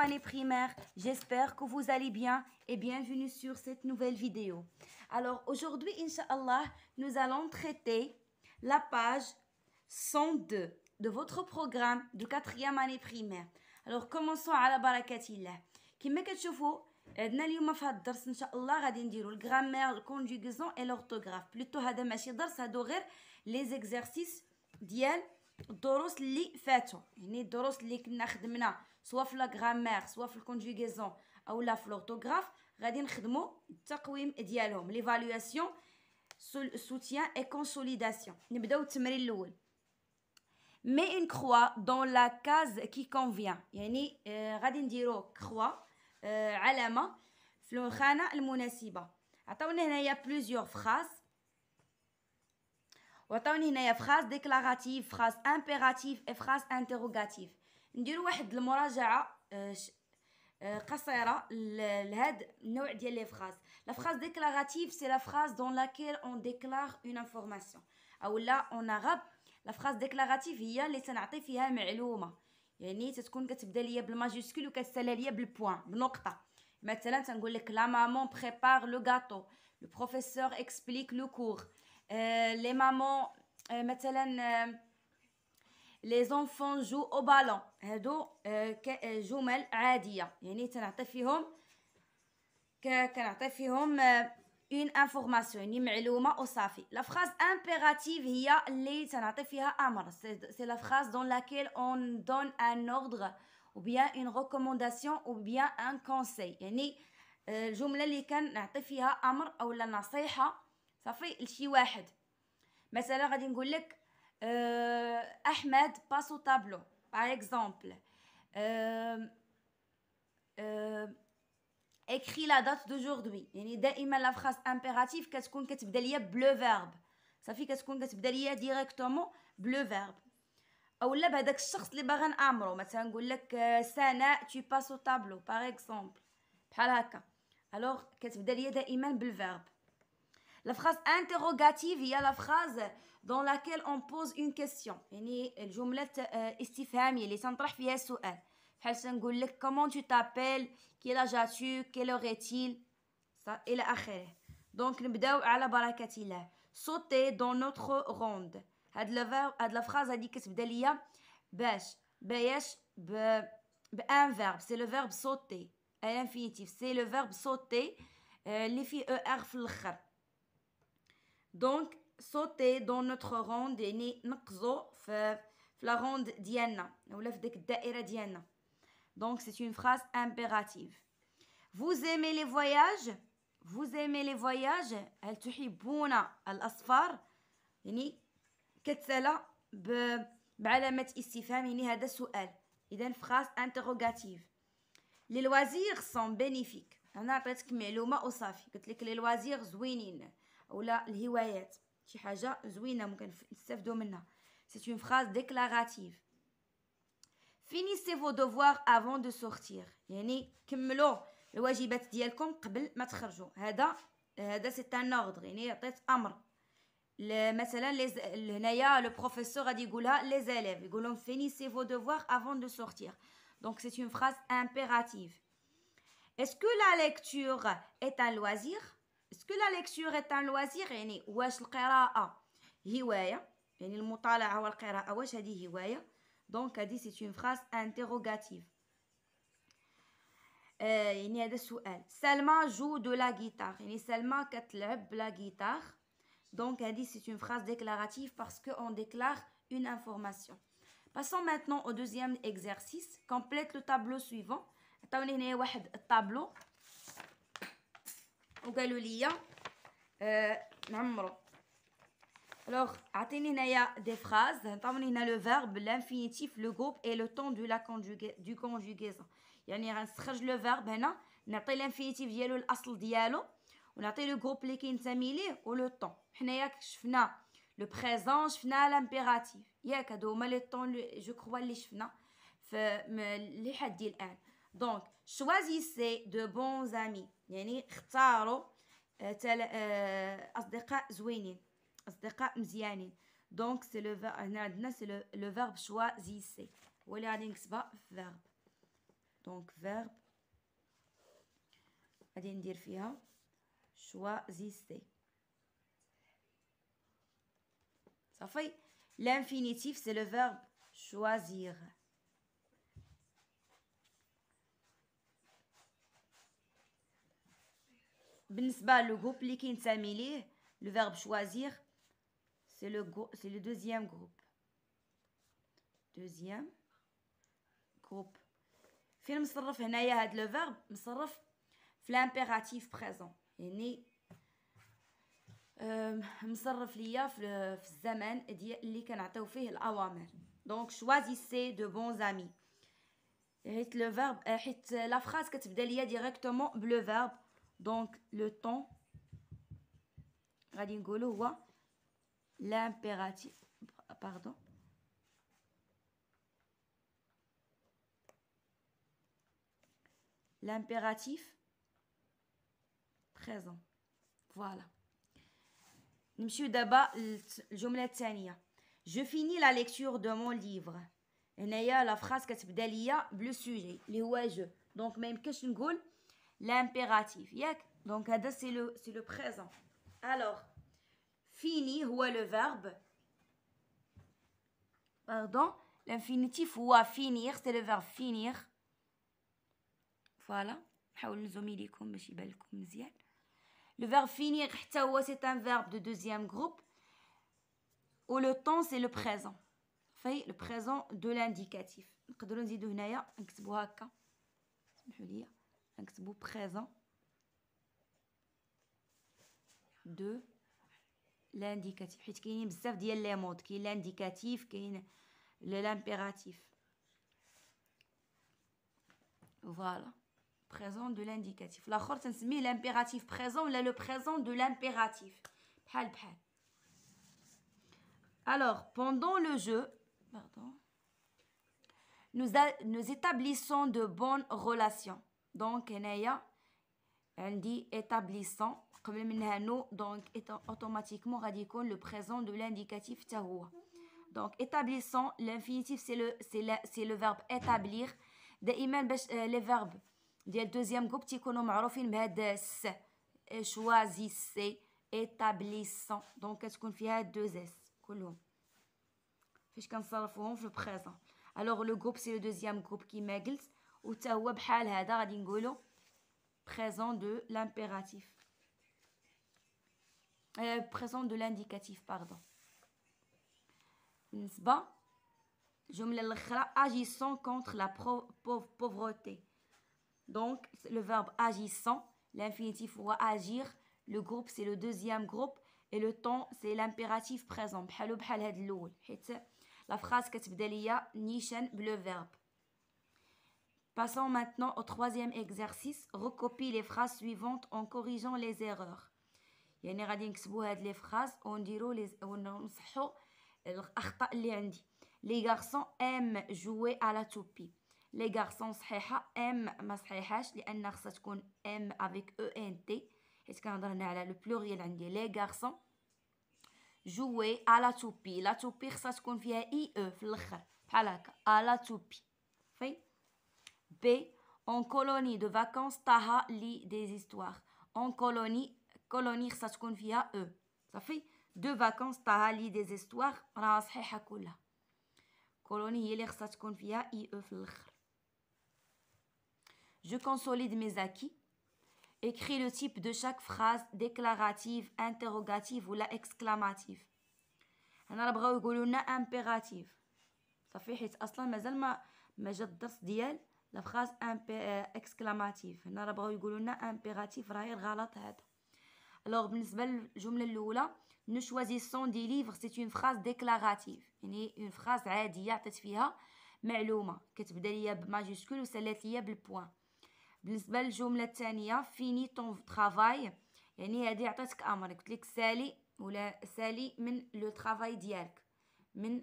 année primaire, j'espère que vous allez bien et bienvenue sur cette nouvelle vidéo. Alors aujourd'hui, Inch'Allah, nous allons traiter la page 102 de votre programme de 4e année primaire. Alors commençons على بركة الله. كما كتشوفوا عندنا اليوم في هذا الدرس ان شاء الله غادي نديروا الجرامير الكونجوغيزون اي لورتوغراف. بلوتو هذا ماشي درس، هادو غير لي زيكزارسيس ديال الدروس اللي فاتوا، يعني الدروس اللي كنا خدمنا سواء في لا غرامير سواء في الكونجوغيزون او لا في لورتوغراف، غادي نخدموا التقويم ديالهم ليفالواسيون soutien et consolidation. نبداو التمرين الاول. mets une croix dans la case qui convient، يعني غادي نديرو croix علامة في الخانة المناسبة. عطاونا هنايا plusieurs phrases، وعطاوني هنايا phrase déclarative، phrase impérative et phrase interrogative. نديرو واحد المراجعة قصيرة لهاد النوع ديال لي phrase. La phrase déclarative c'est la phrase dans laquelle on déclare une information، أو لا en arabe la phrase déclarative هي اللي تنعطي فيها معلومة، يعني تتكون كتبدا ليا بالماجيسكول وكتسالى ليا بالبوان بنقطة. مثلا تنقول لك la maman prépare le gâteau، le professeur explique le cours، les mamans مثلا les enfants jouent au ballon. هادو جمل عادية، يعني تنعطي فيهم كنعطي فيهم une information، يعني معلومة وصافي. La phrase impérative هي اللي تنعطي فيها أمر، c'est la phrase dans laquelle on donne un ordre ou bien une recommandation ou bien un conseil، يعني الجملة اللي كنعطي فيها أمر أو لا نصيحة صافي لشي واحد. مثلا غادي نقول لك أحمد passe au tableau par exemple، écris la date d'aujourd'hui، يعني دائما لا فراس امبيراتيف كتكون كتبدا ليا بلو فيرب، صافي كتكون كتبدا ليا ديريكتومون بلو فيرب. اولا بهذاك الشخص اللي باغا نامرو، مثلا نقول لك سناء tu passes au tableau par exemple، بحال هكا. الوغ كتبدا ليا دائما بالفيرب. La phrase interrogative هي la phrase dans laquelle on pose une question، يعني الجملة استفهامية اللي تنطرح فيها سؤال. بحال تنقول لك comment tu t'appelles، quel âge as-tu، quelle heure est-il، إلى آخره. دونك نبداو على بركة الله. sauter dans notre ronde، هاد لا phrase هادي كتبدا ليا باش بان verbe، c'est le verbe sauter à l'infinitif، c'est le verbe sauter اللي فيه er في الاخر. دونك sauter dans notre ronde يعني نقزو في la ronde ديالنا ولا في ديك الدائرة ديالنا. Donc c'est une phrase impérative. Vous aimez les voyages، vous aimez les voyages، هل تحبون الأسفار، يعني كتسالى بعلامة استفهام، يعني هذا سؤال، إذن phrase interrogative. Les loisirs sont bénéfiques، أنا عطيتك معلومة وصافي، قلت لك les loisirs زوينين أولا الهوايات شي حاجة زوينة ممكن نستافدو منها. C'est une phrase déclarative. Finissez vos devoirs avant de sortir، يعني كملوا الواجبات ديالكم قبل ما تخرجوا. هذا سي ان اوردر، يعني عطيت امر. مثلا هنايا لو بروفيسور غادي يقولها لي زيليف، يقول لهم finissez vos devoirs avant de sortir. Donc c'est une phrase impérative. Est-ce que la lecture est un loisir؟ Est-ce que la lecture est un loisir، يعني واش القراءة هواية، يعني المطالعة والقراءة واش هذه هواية. Donc هذه c'est une phrase interrogative. يعني هذا السؤال. سلمى جو دو لا guitare، يعني سلمى كتلعب بلا guitare. Donc هذه c'est une phrase déclarative parce que on déclare une information. Passons maintenant au deuxième exercice. Complète le tableau suivant. عطاوني هنا واحد الطابلو وقالوا لي نعمرو. Alors عطيني هنايا des phrases، عطاوني هنا le verbe، l'infinitif، le groupe et le temps de la du conjugaison. يعني غنستخرج لو فيرب هنا، نعطي الانفينيتيف ديالو الاصل ديالو، ونعطي لو جروب اللي كينتمي ليه ولو طون. حنايا شفنا لو بريزون، شفنا لامبيراتيف، ياك هادو هما لي طون جو كخوا اللي شفنا في لحد الان. دونك choisissez de bons amis، يعني اختاروا اصدقاء زوينين، اصدقاء مزيانين. دونك سي لو هنا عندنا سي لو فيرب choisissez، هو اللي غادي نكتبها في فيرب. donc verbe غادي ندير فيها choisissez. صافي. l'infinitif c'est le verbe choisir. بالنسبة للجروب اللي كينتمي ليه le verbe choisir c'est le deuxième groupe. فين مصرف هنايا هاد لو فيرب؟ مصرف في لامبيراتيف بريزون، يعني مصرف ليا في الزمن ديال اللي كنعطيو فيه الاوامر. دونك choisissez de bons amis، حيت لو فيرب حيت لا فراز كتبدا ليا ديريكتومون بلو فيرب. دونك لو طون غادي نقولو هو l'impératif pardon l'impératif présent. voilà. نمشيو دابا الجمله الثانيه. je finis la lecture de mon livre. هنايا لا فراز كتبدا ليا بلو سوجي اللي هو جو، دونك ما يمكنش نقول l'impératif ياك. دونك هذا سي لو بريزون. alors fini هو le verbe. Pardon, l'infinitif هو finir, c'est le verbe finir. Voilà. نحاول نزومي ليكم باش يبان لكم مزيان. Le verbe finir حتى هو c'est un verbe de deuxième groupe. Ou le temps c'est le présent. في le présent de l'indicatif. نقدروا نزيدو هنايا نكتبو هكا. سمحوا لي نكتبو présent de l'indicatif حيت كاينين بزاف ديال لي مود، كاين لانديكاتيف كاين لامبيراتيف. فوالا présent de l'indicatif. الاخر تنسميه l'impératif présent ولا le présent de l'impératif بحال. alors pendant le jeu nous établissons de bonnes relations. donc هنايا عندي établissant قبل منها نو، دونك اوتوماتيكمون غادي يكون لو بريزون دو لانديكاتيف حتى هو. دونك établissant l'infinitif c'est le verbe établir. دائما باش لي فيرب ديال دوزيام جروب تيكونوا معروفين بهاد س. choisissez établissant، دونك كتكون فيها دوز اس كلهم فاش كنصرفوهم في البريزون. alors le groupe c'est le deuxième groupe كيما قلت، وتا هو بحال هذا غادي نقولوا présent de l'impératif. présent de l'indicatif pardon. بالنسبة الجملة الأخرى agissant contre la pauvreté. donc le verbe agissant, l'infinitif هو agir, le groupe c'est le deuxième groupe et le temps c'est l'impératif présent بحال هاد الأول حيت la phrase كتبدا ليا نيشان بلو verbe. passons maintenant au troisième exercice. recopie les phrases suivantes en corrigeant les erreurs. يعني غادي نكتبوا هاد لي فراز ونديروا ونصحوا الاخطاء اللي عندي. les garçons aiment jouer à la toupie. les garçons صحيحه، aiment ما صحيحاش لان خصها تكون aiment avec ENT حيت كنهضر هنا على لو بلوريال عندي. les garçons jouer à la toupie. la toupie خصها تكون فيها IE في الاخر بحال هكا à la toupie. في B en colonie de vacances طه لي des histoires. en colonie خصها تكون فيها E صافي. de vacances طه لي des histoires راه صحيحه كلها. كولوني هي اللي خصها تكون فيها IE في الاخر. je consolide mes acquis. écris le type de chaque phrase déclarative, interrogative ou la exclamative. هنا راه بغاو يقولوا لنا impérative صافي حيت اصلا مازال ما جا الدرس ديال لا فراز exclamative. هنا راه بغاو يقولوا لنا impérative، راه غير غلط هذا. alors بالنسبه للجمله الاولى nous choisissons des livres c'est une phrase déclarative، يعني une phrase عاديه عطيت فيها معلومه كتبدا ليا بماجيسكول وسالات ليا بالبوان. بالنسبه للجمله الثانيه فيني طون طرافاي، يعني هذه عطيتك امر قلت لك سالي ولا سالي من لو طرافاي ديالك، من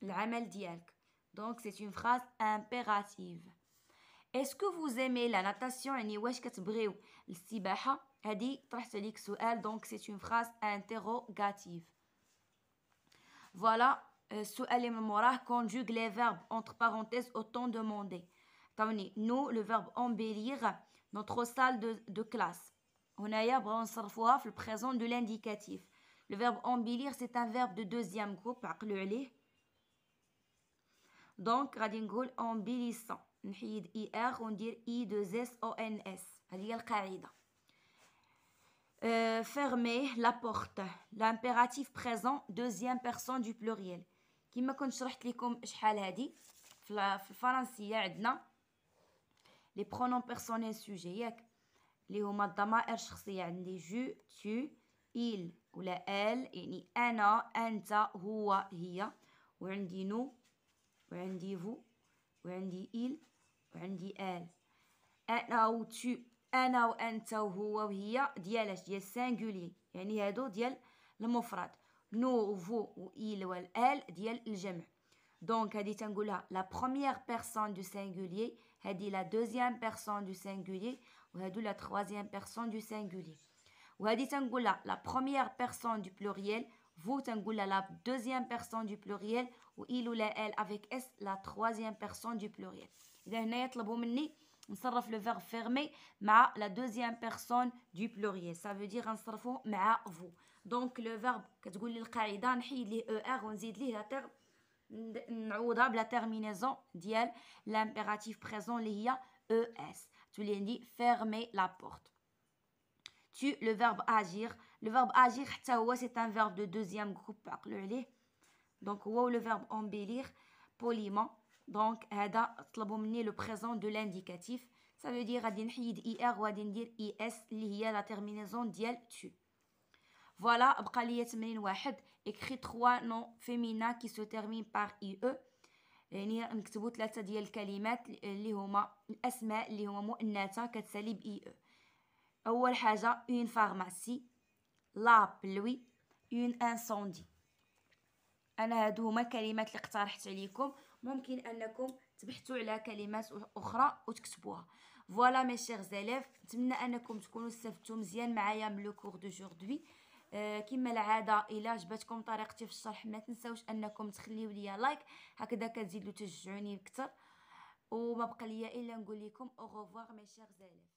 العمل ديالك. دونك سي اون فراز امبيراتيف. اسكو vous aimez la natation، يعني واش كتبغيو السباحه. هذه طرحت عليك سؤال دونك سي اون فراز انتروغاتيف. فوالا السؤال اللي من موراه conjugue les verbes entre parenthèses au temps demandé. عطاوني nous le verbe embellir notre salle de classe. هنايا بغاو نصرفوها في البريزون دو l'indicatif. Le verbe embellir c'est un verbe de deuxième groupe عقلوا عليه. دونك غادي نقول embellissant نحيد er وندير i2s-o-n-s. هذه هي القاعدة. Fermer la porte. L'impératif présent deuxième personne du pluriel. كما كنت شرحت لكم شحال هادي في الفرنسية عندنا لي برونون بيرسونيل سوجي ياك اللي هما الضمائر الشخصية. عندي جو tu il ولا elle يعني أنا أنت هو هي، وعندي نو وعندي فو وعندي il وعندي elle. أنا و tu أنا وأنت وهو وهي ديالاش ديال سانغولي يعني هادو ديال المفرد. نو وفو و il و elle ديال الجمع. دونك هادي تنقولها لا بروميير بيرسون دو سانغولي، هادي لا دوزيام بيرسون دو سانغولي، وهادو لا تخوازيام بيرسون دو سانغولي. وهادي تنقولها لا بروميير بيرسون دو بلوريال، فو تنقولها لا دوزيام بيرسون دو بلوريال، و il ولا elle افيك اس لا تخوازيام بيرسون دو بلوريال. إذا هنايا يطلبوا مني نصرف لو فيرب فيرمي مع لا دوزيام بيرسون دو بلوريال، سا فو دير غنصرفو مع فو. دونك لو فيرب كتقول لي القاعده نحيد ليه او ار ونزيد ليه لا تيرم نعوضها بلا تيرمينيزون ديال لامبيراتيف بريزون اللي هي او اس. تولي عندي فيرمي لا بورت. tu le verbe agir. le verbe agir حتى هو c'est un verbe de deuxième groupe عقلوا عليه. دونك هو le verbe embellir poliment. دونك هذا طلبوا مني لو بريزون دو لانديكاتيف، ça veut dire غادي نحيد اي ار وغادي ندير اي اس اللي هي لا تيرمينيزون ديال tu. فوالا بقى ليا تمرين واحد. écrit 3 noms féminins qui se terminent par ie. يعني نكتبوا 3 ديال الكلمات اللي هما الاسماء اللي هما مؤنثه كتسالي ب ie. اول حاجه une pharmacie، la pluie، une incendie. انا هادو هما الكلمات اللي اقترحت عليكم، ممكن انكم تبحثوا على كلمات اخرى وتكتبوها. فوالا مي شير زيليف، نتمنى انكم تكونوا استفدتوا مزيان معايا من لو كور دو جوردوي. كما العاده الا عجبتكم طريقتي في الشرح ما تنساوش انكم تخليو ليا لايك، هكذا كتزيدوا تشجعوني اكثر. وما بقى ليا الا نقول لكم او ريفوار مي شير زيليف.